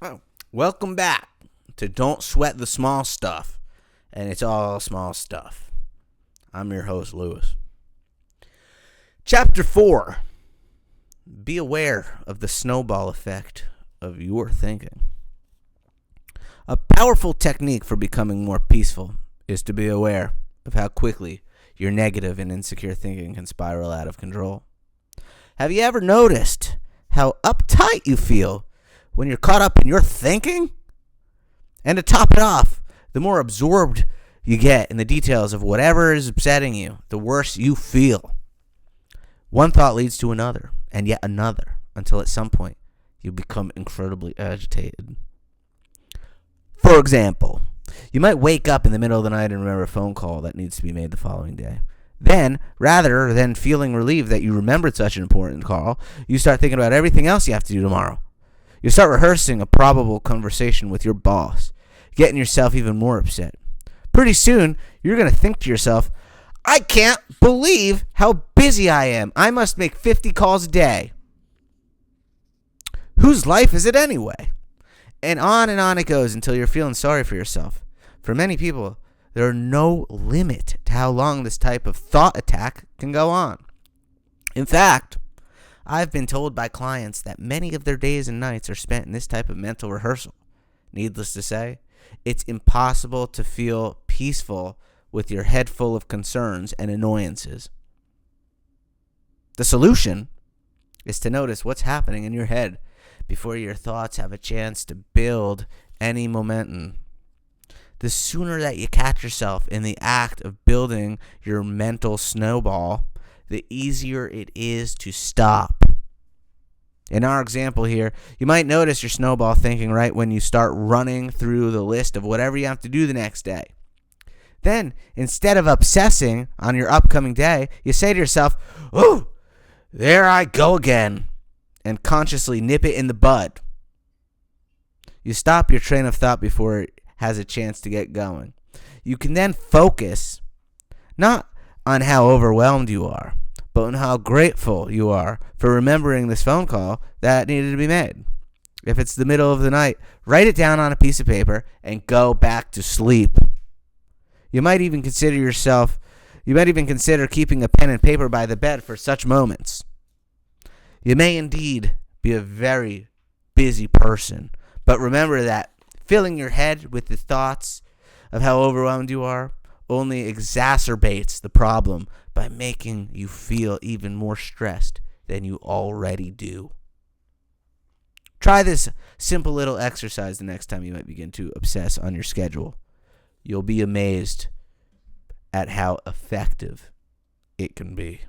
Oh, welcome back to Don't Sweat the Small Stuff, and it's all small stuff. I'm your host, Lewis. Chapter 4. Be aware of the snowball effect of your thinking. A powerful technique for becoming more peaceful is to be aware of how quickly your negative and insecure thinking can spiral out of control. Have you ever noticed how uptight you feel when you're caught up in your thinking? And to top it off, the more absorbed you get in the details of whatever is upsetting you, the worse you feel. One thought leads to another, and yet another, until at some point you become incredibly agitated. For example, you might wake up in the middle of the night and remember a phone call that needs to be made the following day. Then, rather than feeling relieved that you remembered such an important call, you start thinking about everything else you have to do tomorrow. You start rehearsing a probable conversation with your boss, getting yourself even more upset. Pretty soon, you're going to think to yourself, I can't believe how busy I am. I must make 50 calls a day. Whose life is it anyway? And on it goes until you're feeling sorry for yourself. For many people, there are no limit to how long this type of thought attack can go on. In fact, I've been told by clients that many of their days and nights are spent in this type of mental rehearsal. Needless to say, it's impossible to feel peaceful with your head full of concerns and annoyances. The solution is to notice what's happening in your head before your thoughts have a chance to build any momentum. The sooner that you catch yourself in the act of building your mental snowball, the easier it is to stop. In our example here, you might notice your snowball thinking right when you start running through the list of whatever you have to do the next day. Then, instead of obsessing on your upcoming day, you say to yourself, "Ooh, there I go again," and consciously nip it in the bud. You stop your train of thought before it has a chance to get going. You can then focus not on how overwhelmed you are, but on how grateful you are for remembering this phone call that needed to be made. If it's the middle of the night, write it down on a piece of paper and go back to sleep. You might even consider keeping a pen and paper by the bed for such moments. You may indeed be a very busy person, but remember that filling your head with the thoughts of how overwhelmed you are only exacerbates the problem by making you feel even more stressed than you already do. Try this simple little exercise the next time you might begin to obsess on your schedule. You'll be amazed at how effective it can be.